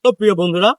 তো প্রিয় বন্ধুরা,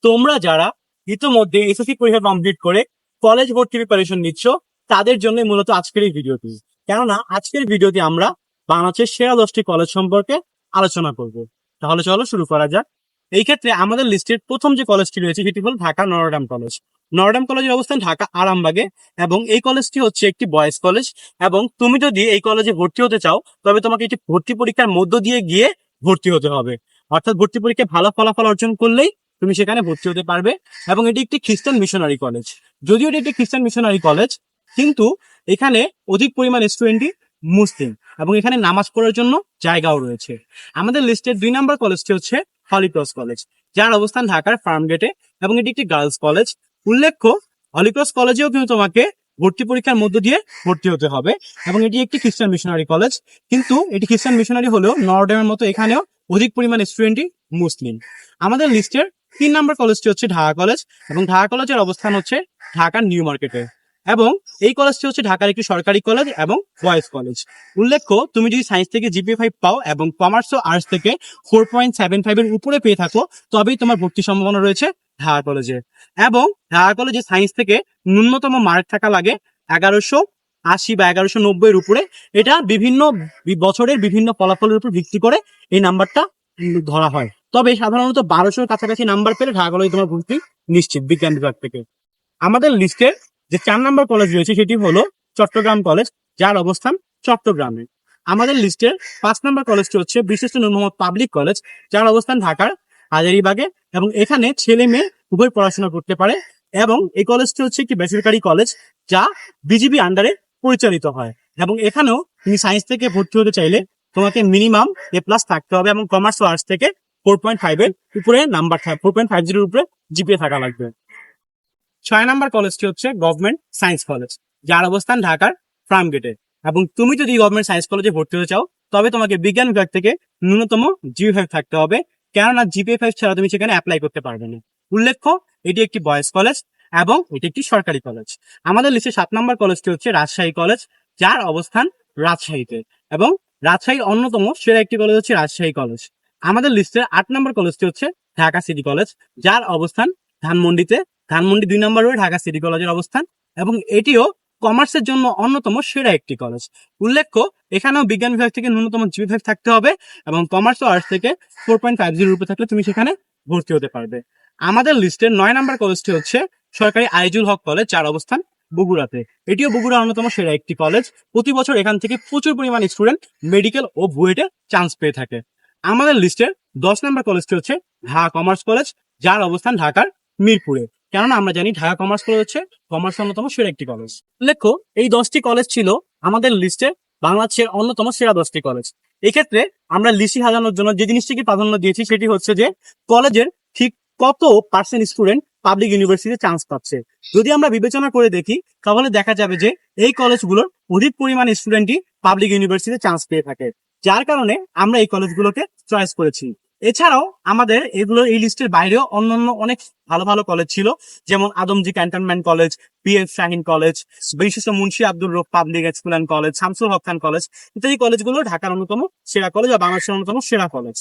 তোমরা যারা ইতিমধ্যে এসএসসি পরীক্ষা কমপ্লিট করে কলেজ ভর্তি প্রিপারেশন নিচ্ছ, তাদের জন্য মূলত আজকের এই ভিডিওটি। কেননা আজকের ভিডিওতে আমরা বাংলাদেশের সেরা 10টি কলেজ সম্পর্কে আলোচনা করব। তাহলে চলো শুরু করা যাক। এই ক্ষেত্রে আমাদের লিস্টের প্রথম যে কলেজটি রয়েছে সেটি হল ঢাকা নটরডেম কলেজ। নটরডেম কলেজের অবস্থান ঢাকা আরামবাগে এবং এই কলেজটি হচ্ছে একটি বয়েজ কলেজ। এবং তুমি যদি এই কলেজে ভর্তি হতে চাও তবে তোমাকে একটি ভর্তি পরীক্ষার মধ্য দিয়ে গিয়ে ভর্তি হতে হবে। অর্থাৎ ভর্তি পরীক্ষায় ভালো ফলাফল অর্জন করলেই তুমি সেখানে ভর্তি হতে পারবে। এবং এটি একটি খ্রিস্টান মিশনারি কলেজ। যদিও এটি একটি খ্রিস্টান মিশনারি কলেজ, কিন্তু এখানে অধিক পরিমাণ স্টুডেন্টই মুসলিম এবং এখানে নামাজ পড়ার জন্য জায়গাও রয়েছে। আমাদের লিস্টের 2 নম্বর কলেজটি হচ্ছে হলিক্রস কলেজ, যার অবস্থান ঢাকার ফার্মগেটে এবং এটি একটি গার্লস কলেজ। উল্লেখ্য, হলিক্রস কলেজেও কিন্তু তোমাকে ভর্তি পরীক্ষার মধ্য দিয়ে ভর্তি হতে হবে এবং এটি একটি খ্রিস্টান মিশনারি কলেজ। কিন্তু এটি খ্রিস্টান মিশনারি হলেও নটরডেমের মতো এখানেও অধিক পরিমাণ স্টুডেন্টই মুসলিম। আমাদের লিস্টের 3 নম্বর কলেজটি হচ্ছে ঢাকা কলেজ এবং ঢাকা কলেজের অবস্থান হচ্ছে ঢাকার নিউ মার্কেটে এবং এই কলেজটি হচ্ছে ঢাকার একটি সরকারি কলেজ এবং বয়েজ কলেজ। উল্লেখ্য, তুমি যদি সায়েন্স থেকে জিপিএ 5 পাও এবং কমার্স ও আর্টস থেকে 4.75 এর উপরে পেয়ে থাকো, তবেই তোমার ভর্তির সম্ভাবনা রয়েছে ঢাকা কলেজে। এবং ঢাকা কলেজে সায়েন্স থেকে ন্যূনতম মার্ক থাকা লাগে 1180 বা 1190 এর উপরে। এটা বিভিন্ন বছরের বিভিন্ন ফলাফলের উপর ভিত্তি করে এই নাম্বারটা ধরা হয়। তবে সাধারণত 1200 কাছাকাছি নাম্বার পেলে ঢাকা কলেজে তোমার ভর্তি নিশ্চিত বিজ্ঞান বিভাগ থেকে। আমাদের লিস্টে যে 4 নম্বর কলেজ রয়েছে সেটি হলো চট্টগ্রাম কলেজ, যার অবস্থান চট্টগ্রামে। আমাদের লিস্টের 5 নম্বর কলেজটি হচ্ছে বিশিষ্ট নূর মোহাম্মদ পাবলিক কলেজ, যার অবস্থান ঢাকার হাজারীবাগে এবং এখানে ছেলে মেয়ে উভয় পড়াশোনা করতে পারে। এবং এই কলেজটি হচ্ছে একটি বেসরকারি কলেজ যা বিজিবি আন্ডারে পরিচালিত হয়। এবং এখানেও তুমি সায়েন্স থেকে ভর্তি হতে চাইলে তোমাকে মিনিমাম A+ থাকতে হবে এবং কমার্স ও আর্টস থেকে 4.5 এর উপরে নাম্বার 4.50 এর উপরে জিপিএ থাকা লাগবে। 6 নম্বর কলেজটি হচ্ছে গভর্নমেন্ট সায়েন্স কলেজ, যার অবস্থান ঢাকার ফার্মগেটে। এবং তুমি যদি গভর্নমেন্ট সায়েন্স কলেজে ভর্তি হতে চাও তবে তোমাকে বিজ্ঞান বিভাগ থেকে ন্যূনতম জিপিএ 5 থাকতে হবে, কেননা জিপিএ 5 ছাড়া তুমি সেখানে অ্যাপ্লাই করতে পারবে না। উল্লেখ্য, এটি একটি বয়েজ কলেজ এবং এটি একটি সরকারি কলেজ। আমাদের লিস্টে 7 নম্বর কলেজটি হচ্ছে রাজশাহী কলেজ, যার অবস্থান রাজশাহীতে এবং রাজশাহীর অন্যতম সেরা একটি কলেজ হচ্ছে রাজশাহী কলেজ। আমাদের লিস্টের 8 নম্বর কলেজটি হচ্ছে ঢাকা সিটি কলেজ, যার অবস্থান ধানমন্ডিতে। ধানমন্ডি 2 নম্বর রোডে ঢাকা সিটি কলেজের অবস্থান এবং এটিও কমার্সের জন্য অন্যতম সেরা একটি কলেজ। উল্লেখ্য, এখানেও বিজ্ঞান বিভাগ থেকে ন্যূনতম জিপিএ 5 থাকতে হবে এবং কমার্স ও আর্টস থেকে 4.50 এর উপরে থাকলে তুমি সেখানে ভর্তি হতে পারবে। আমাদের লিস্টের 9 নম্বর কলেজটি হচ্ছে সরকারি আইজুল হক কলেজ, যার অবস্থান বগুড়াতে। এটিও বগুড়ার অন্যতম সেরা একটি কলেজ। প্রতি বছর এখান থেকে প্রচুর পরিমাণ স্টুডেন্ট মেডিকেল ও বুয়েটে চান্স পেয়ে থাকে। আমাদের লিস্টের 10 নম্বর কলেজটি হচ্ছে ঢাকা কমার্স কলেজ, যার অবস্থান ঢাকার মিরপুরে। কেননা আমরা জানি ঢাকা কমার্স কলেজ হচ্ছে কমার্স অন্যতম সেরা একটি কলেজ। উল্লেখ্য, এই 10টি কলেজ ছিল আমাদের লিস্টে বাংলাদেশের অন্যতম সেরা 10টি কলেজ। এই ক্ষেত্রে আমরা লিস্ট সাজানোর জন্য যে জিনিসটিকে প্রাধান্য দিয়েছি সেটি হচ্ছে যে কলেজের ঠিক কত পার্সেন্ট স্টুডেন্ট পাবলিক ইউনিভার্সিটিতে চান্স পাচ্ছে। যদি আমরা বিবেচনা করে দেখি তাহলে দেখা যাবে যে এই কলেজগুলোর অধিক পরিমাণ স্টুডেন্টই পাবলিক ইউনিভার্সিটিতে চান্স পেয়ে থাকে, যার কারণে আমরা এই কলেজগুলোকে চয়েস করেছি। এছাড়াও আমাদের এই লিস্টের বাইরেও অন্যান্য অনেক ভালো ভালো কলেজ ছিল, যেমন Adamjee cantonment college, PF Shaheen college, বিশিষ্ট Munshi Abdur Rob public school and college, Shamsul Haq Khan college ইত্যাদি কলেজগুলো ঢাকার অন্যতম সেরা কলেজ বা বাংলাদেশের অন্যতম সেরা কলেজ।